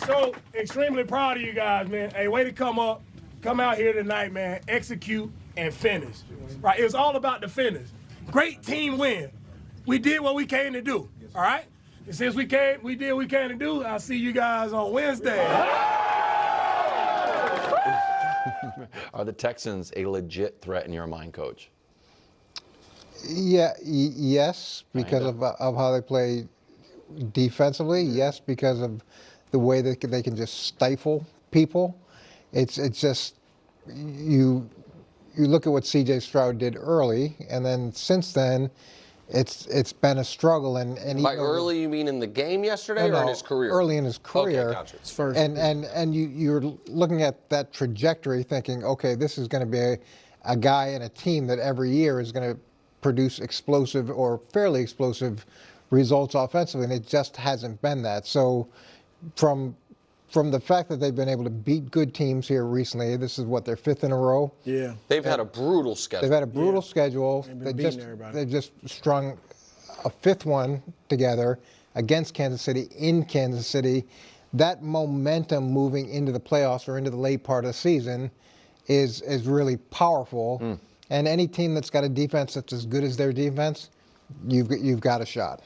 so extremely proud of you guys, man. Hey, way to come out here tonight, man. Execute and finish. Right? It was all about the finish. Great team win. We did what we came to do. All right? And since we did what we came to do, I'll see you guys on Wednesday. Are the Texans a legit threat in your mind, Coach? Yeah, yes, because of how they play defensively. Yes, because of the way that they can just stifle people. It's just you look at what C.J. Stroud did early, and then since then, it's been a struggle. And by early, you mean in the game yesterday or in his career? Early in his career. Okay, gotcha. It's first. And you're looking at that trajectory, thinking, okay, this is going to be a guy and a team that every year is going to produce explosive or fairly explosive results offensively, and it just hasn't been that. So from the fact that they've been able to beat good teams here recently, this is what, their fifth in a row? Yeah. They've had a brutal schedule. They've had a brutal schedule. They've just strung a fifth one together against Kansas City in Kansas City. That momentum moving into the playoffs or into the late part of the season is really powerful. And any team that's got a defense that's as good as their defense, you've got a shot.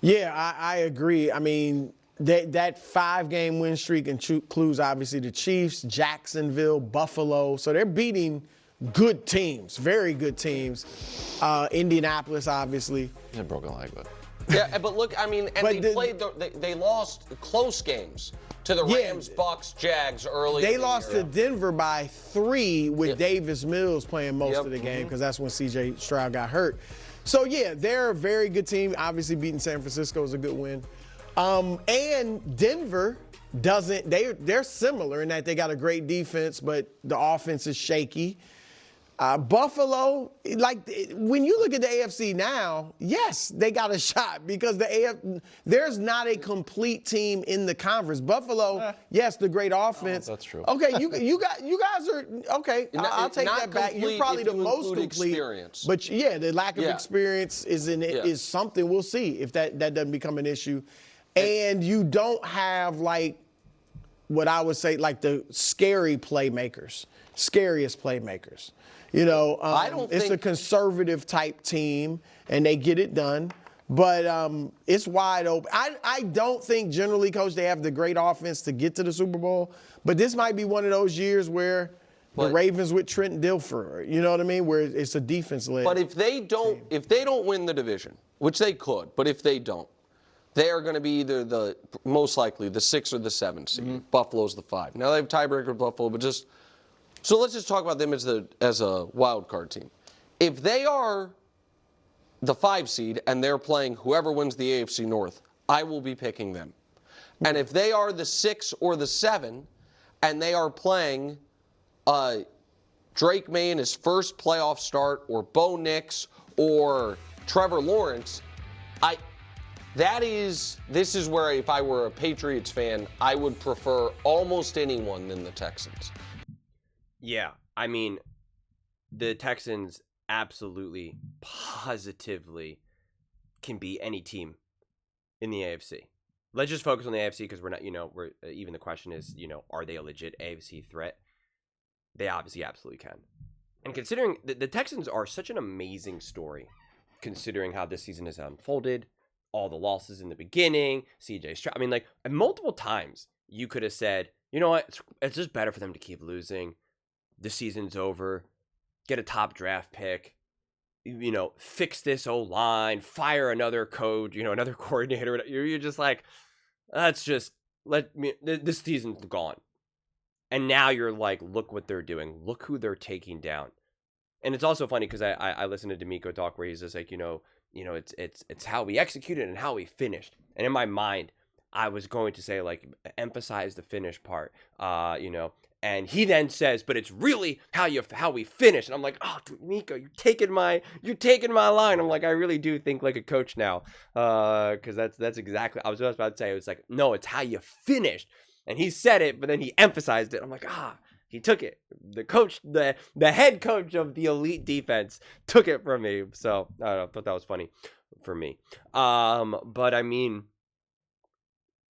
Yeah, I agree. I mean, that 5-game win streak includes obviously the Chiefs, Jacksonville, Buffalo. So they're beating good teams, very good teams. Indianapolis, obviously. A broken leg, but. Yeah, but look, I mean, and they lost close games to the Rams, Bucks, Jags early. They lost to Denver by 3 with Davis Mills playing most of the game because that's when C.J. Stroud got hurt. So, yeah, they're a very good team. Obviously, beating San Francisco is a good win. And Denver they're similar in that they got a great defense, but the offense is shaky. Buffalo, like when you look at the AFC now, yes, they got a shot because there's not a complete team in the conference. Buffalo, yes, the great offense. Oh, that's true. Okay, you guys are okay. I'll take that back. You're probably the most complete. Experience. But yeah, the lack of experience is something. We'll see if that doesn't become an issue. And you don't have like what I would say like the scariest playmakers. You know, it's a conservative type team, and they get it done. But it's wide open. I don't think generally, Coach, they have the great offense to get to the Super Bowl. But this might be one of those years where the Ravens with Trent Dilfer, you know what I mean, where it's a defense-led. But if they don't win the division, which they could, but if they don't, they are going to be either most likely the 6 or the 7 seed. Buffalo's the 5. Now they have tiebreaker with Buffalo, but so let's just talk about them as a wild card team. If they are the 5 seed and they're playing whoever wins the AFC North, I will be picking them. And if they are the 6 or the 7 and they are playing Drake May in his first playoff start or Bo Nix or Trevor Lawrence, this is where if I were a Patriots fan, I would prefer almost anyone than the Texans. Yeah, I mean, the Texans absolutely, positively can beat any team in the AFC. Let's just focus on the AFC because we're not, even the question is, are they a legit AFC threat? They obviously absolutely can. And considering the Texans are such an amazing story, considering how this season has unfolded, all the losses in the beginning, CJ Stroud. I mean, like, multiple times you could have said, you know what, it's just better for them to keep losing. The season's over. Get a top draft pick. Fix this O-line. Fire another coach. Another coordinator. You're just like, this season's gone. And now you're like, look what they're doing. Look who they're taking down. And it's also funny because I listened to D'Amico talk where he's just like, it's how we executed and how we finished. And in my mind, I was going to say like emphasize the finish part, And he then says, but it's really how we finish. And I'm like, oh, D'Amico, you're taking my line. I'm like, I really do think like a coach now, because that's exactly I was just about to say. It was like, no, it's how you finished. And he said it, but then he emphasized it. I'm like, he took it. The coach, the head coach of the elite defense took it from me. So I thought that was funny for me. But I mean,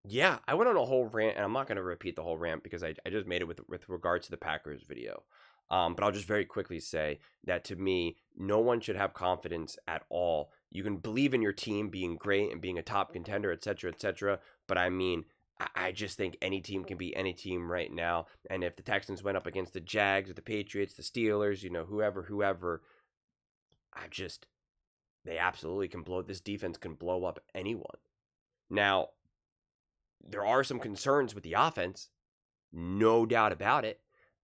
Yeah, I went on a whole rant, and I'm not going to repeat the whole rant because I just made it with regards to the Packers video. But I'll just very quickly say that to me, no one should have confidence at all. You can believe in your team being great and being a top contender, et cetera, et cetera. But I mean, I just think any team can be any team right now. And if the Texans went up against the Jags or the Patriots, the Steelers, whoever, they absolutely can this defense can blow up anyone. Now, there are some concerns with the offense, no doubt about it.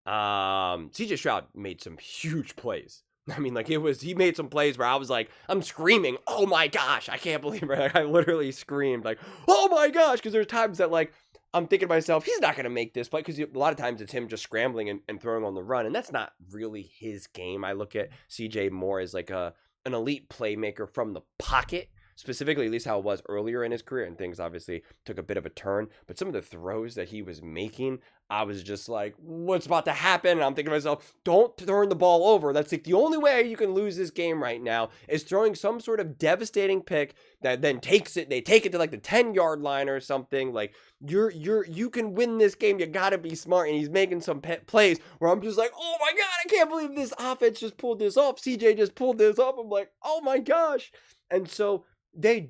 CJ Stroud made some huge plays. I mean, like he made some plays where I was like, I'm screaming, oh my gosh, I can't believe it. Like, I literally screamed like, oh my gosh, because there's times that like I'm thinking to myself, he's not going to make this play, because a lot of times it's him just scrambling and throwing on the run, and that's not really his game. I look at CJ more as like an elite playmaker from the pocket. Specifically, at least how it was earlier in his career, and things obviously took a bit of a turn. But some of the throws that he was making, I was just like, what's about to happen? And I'm thinking to myself, don't turn the ball over. That's like the only way you can lose this game right now is throwing some sort of devastating pick that then they take it to like the 10-yard line or something. Like you can win this game. You got to be smart. And he's making some plays where I'm just like, oh my God, I can't believe this offense just pulled this off. CJ just pulled this up. I'm like, oh my gosh. And so their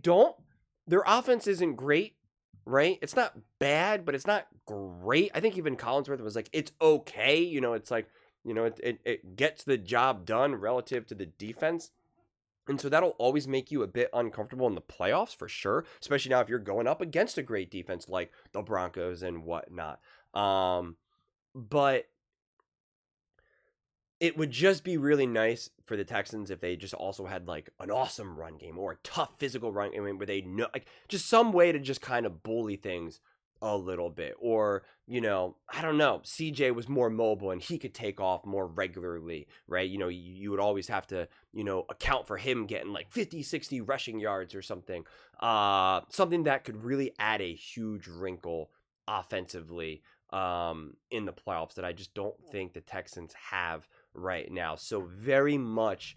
offense isn't great, right? It's not bad, but it's not great. I think even Collinsworth was like, it's okay. It's like, it gets the job done relative to the defense. And so that'll always make you a bit uncomfortable in the playoffs for sure, especially now if you're going up against a great defense like the Broncos and whatnot. But it would just be really nice for the Texans if they just also had like an awesome run game or a tough physical run game where they know, like, just some way to just kind of bully things a little bit. Or, I don't know, CJ was more mobile and he could take off more regularly, right? You would always have to, account for him getting like 50, 60 rushing yards or something. Something that could really add a huge wrinkle offensively in the playoffs that I just don't think the Texans have right now. So very much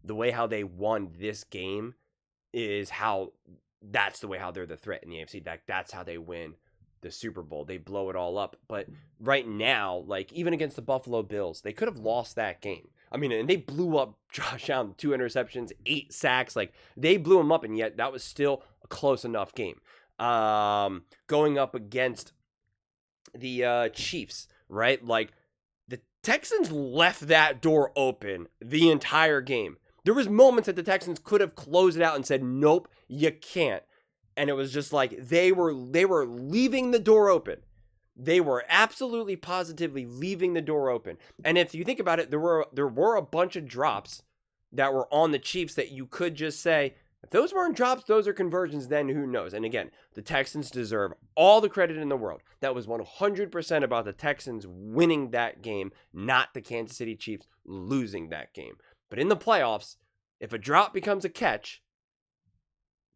the way how they won this game is that's the way how they're the threat in the AFC. That's how they win the Super Bowl. They blow it all up. But right now, like even against the Buffalo Bills, they could have lost that game. I mean, and they blew up Josh Allen, 2 interceptions, 8 sacks. Like they blew him up, and yet that was still a close enough game. Going up against the Chiefs, right? Like the Texans left that door open the entire game. There was moments that the Texans could have closed it out and said, nope, you can't. And it was just like they were leaving the door open. They were absolutely positively leaving the door open. And if you think about it, there were a bunch of drops that were on the Chiefs that you could just say, if those weren't drops, those are conversions, then who knows? And again, the Texans deserve all the credit in the world. That was 100% about the Texans winning that game, not the Kansas City Chiefs losing that game. But in the playoffs, if a drop becomes a catch,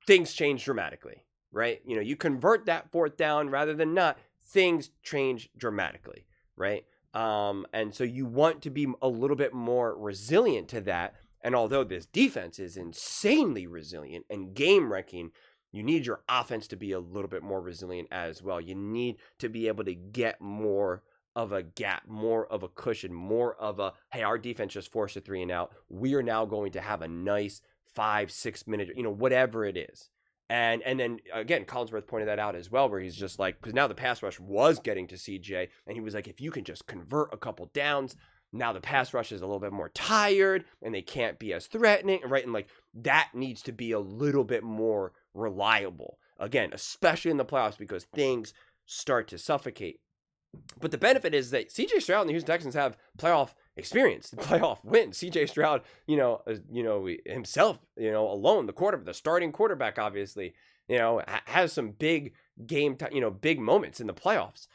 things change dramatically, right? You convert that 4th down rather than not, things change dramatically, right? And so you want to be a little bit more resilient to that. And although this defense is insanely resilient and game-wrecking, you need your offense to be a little bit more resilient as well. You need to be able to get more of a gap, more of a cushion, more of a, hey, our defense just forced a 3 and out. We are now going to have a nice 5-6 minute, whatever it is. And then, again, Collinsworth pointed that out as well, where he's just like, because now the pass rush was getting to CJ, and he was like, if you can just convert a couple downs, now the pass rush is a little bit more tired and they can't be as threatening, right? And like that needs to be a little bit more reliable. Again, especially in the playoffs because things start to suffocate. But the benefit is that CJ Stroud and the Houston Texans have playoff experience, playoff wins. CJ Stroud, himself, alone, the starting quarterback, obviously, has some big game, big moments in the playoffs.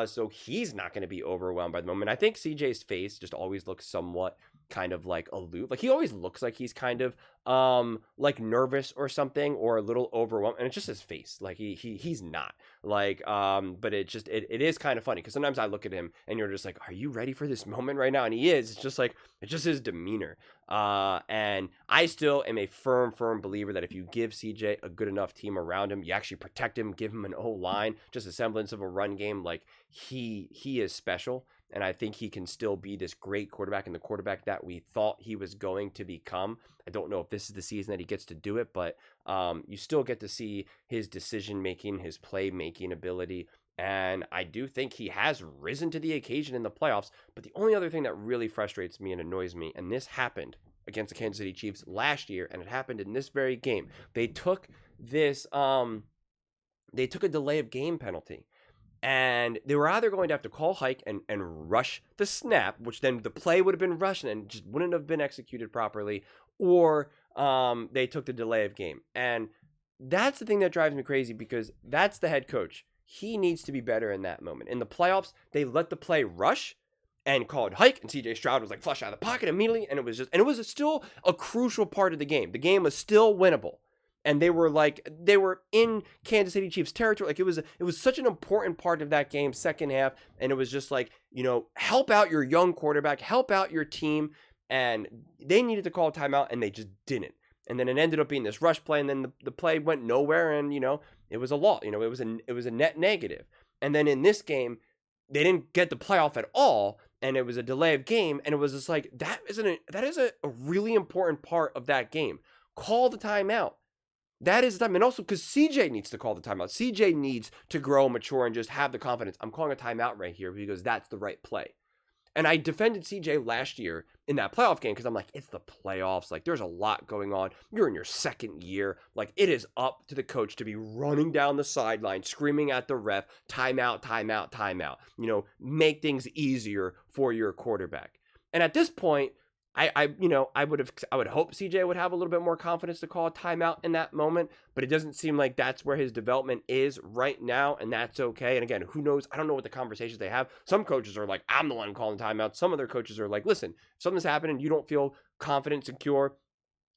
So he's not going to be overwhelmed by the moment. I think CJ's face just always looks somewhat kind of like aloof. Like he always looks like he's kind of like nervous or something, or a little overwhelmed, and it's just his face. Like he's not like, but it is kind of funny because sometimes I look at him and you're just like, are you ready for this moment right now? And he is. It's just like, it's just his demeanor. And I still am a firm believer that if you give CJ a good enough team around him, you actually protect him, give him an O-line, just a semblance of a run game, like he is special. And I think he can still be this great quarterback and the quarterback that we thought he was going to become. I don't know if this is the season that he gets to do it, but you still get to see his decision-making, his play-making ability. And I do think he has risen to the occasion in the playoffs. But the only other thing that really frustrates me and annoys me, and this happened against the Kansas City Chiefs last year, and it happened in this very game. They took this, they took a delay of game penalty. And they were either going to have to call hike and rush the snap, which then the play would have been rushed and just wouldn't have been executed properly, or they took the delay of game. And that's the thing that drives me crazy because that's the head coach. He needs to be better in that moment. In the playoffs, they let the play rush and called hike, and CJ Stroud was like flush out of the pocket immediately, and it was still a crucial part of the game. The game was still winnable. And they were in Kansas City Chiefs territory. Like it was such an important part of that game, second half. And it was just like, help out your young quarterback, help out your team. And they needed to call a timeout and they just didn't. And then it ended up being this rush play. And then the play went nowhere. And, it was a loss. It was a net negative. And then in this game, they didn't get the playoff at all. And it was a delay of game. And it was just like, that is a really important part of that game. Call the timeout. That is the time. And also because CJ needs to call the timeout. CJ needs to grow, mature, and just have the confidence. I'm calling a timeout right here because that's the right play. And I defended CJ last year in that playoff game because I'm like, it's the playoffs. Like, there's a lot going on. You're in your second year. Like, it is up to the coach to be running down the sideline, screaming at the ref, timeout, timeout, timeout. Make things easier for your quarterback. And at this point, I would hope CJ would have a little bit more confidence to call a timeout in that moment, but it doesn't seem like that's where his development is right now, and that's okay. And again, who knows? I don't know what the conversations they have. Some coaches are like, I'm the one calling timeout. Some other coaches are like, listen, if something's happening, you don't feel confident, secure,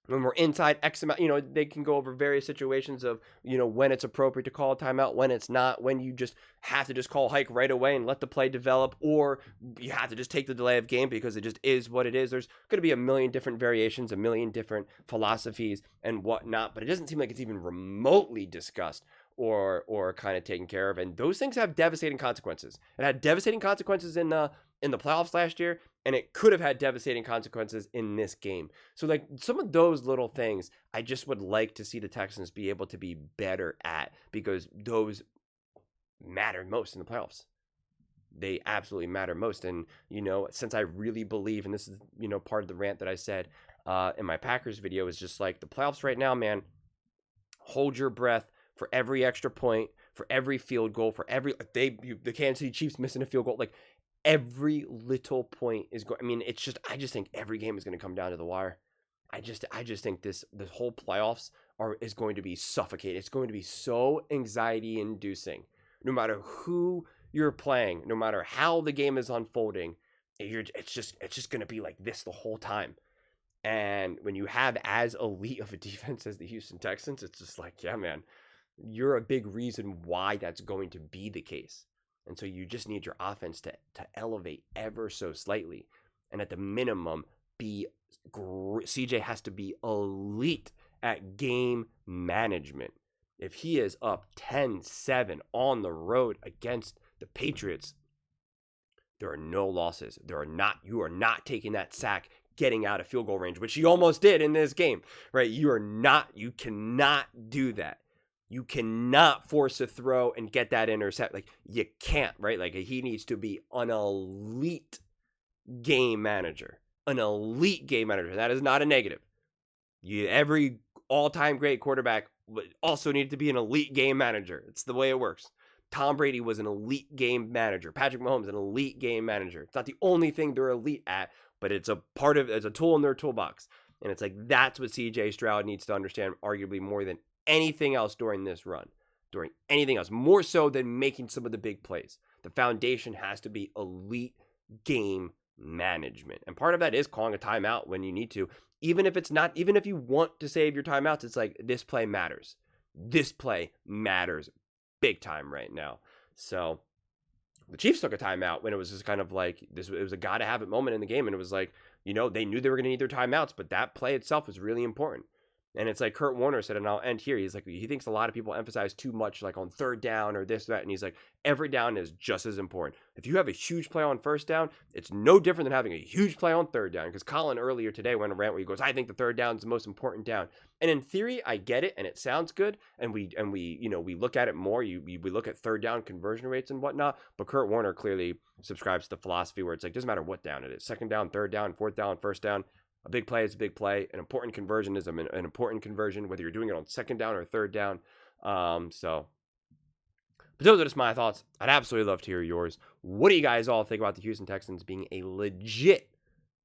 when we're inside X amount, they can go over various situations of, when it's appropriate to call a timeout, when it's not, when you just have to just call hike right away and let the play develop, or you have to just take the delay of game because it just is what it is. There's going to be a million different variations, a million different philosophies and whatnot, but it doesn't seem like it's even remotely discussed or kind of taken care of. And those things have devastating consequences. It had devastating consequences in the playoffs last year, and it could have had devastating consequences in this game. So, like, some of those little things, I just would like to see the Texans be able to be better at because those matter most in the playoffs. They absolutely matter most. And, since I really believe, and this is, part of the rant that I said in my Packers video, is just like the playoffs right now, man, hold your breath for every extra point, for every field goal, for every, the Kansas City Chiefs missing a field goal, like, every little point is going. I mean, I just think every game is going to come down to the wire. I just think this whole playoffs is going to be suffocating. It's going to be so anxiety inducing. No matter who you're playing, no matter how the game is unfolding, it's just going to be like this the whole time. And when you have as elite of a defense as the Houston Texans, it's just like, yeah, man, you're a big reason why that's going to be the case. And so you just need your offense to elevate ever so slightly. And at the minimum, CJ has to be elite at game management. If he is up 10-7 on the road against the Patriots, there are no losses. You are not taking that sack, getting out of field goal range, which he almost did in this game, right? You cannot do that. You cannot force a throw and get that intercept. Like, you can't, right? Like, he needs to be an elite game manager. An elite game manager. That is not a negative. Every all-time great quarterback also needed to be an elite game manager. It's the way it works. Tom Brady was an elite game manager. Patrick Mahomes, an elite game manager. It's not the only thing they're elite at, but it's a tool in their toolbox. And it's like, that's what CJ Stroud needs to understand, arguably more than anything else during this run, during anything else, more so than making some of the big plays. The foundation has to be elite game management. And part of that is calling a timeout when you need to. Even if you want to save your timeouts, it's like, this play matters. This play matters big time right now. So the Chiefs took a timeout when it was just kind of like, it was a gotta have it moment in the game. And it was like, they knew they were going to need their timeouts, but that play itself was really important. And it's like Kurt Warner said, and I'll end here. He's like, he thinks a lot of people emphasize too much, like on third down or this, that. And he's like, every down is just as important. If you have a huge play on first down, it's no different than having a huge play on third down. Because Colin earlier today went on a rant where he goes, I think the third down is the most important down. And in theory, I get it, and it sounds good. And we look at it more. We look at third down conversion rates and whatnot. But Kurt Warner clearly subscribes to the philosophy where it's like, doesn't matter what down it is. Second down, third down, fourth down, first down. A big play is a big play. An important conversion is an important conversion, whether you're doing it on second down or third down. But those are just my thoughts. I'd absolutely love to hear yours. What do you guys all think about the Houston Texans being a legit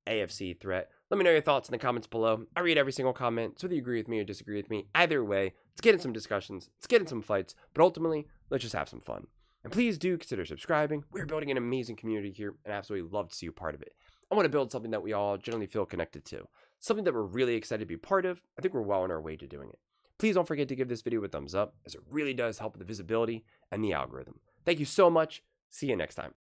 AFC threat? Let me know your thoughts in the comments below. I read every single comment, so whether you agree with me or disagree with me, either way, let's get in some discussions, let's get in some fights, but ultimately, let's just have some fun. And please do consider subscribing. We're building an amazing community here, and I absolutely love to see you part of it. I want to build something that we all generally feel connected to, something that we're really excited to be part of. I think we're well on our way to doing it. Please don't forget to give this video a thumbs up, as it really does help with the visibility and the algorithm. Thank you so much. See you next time.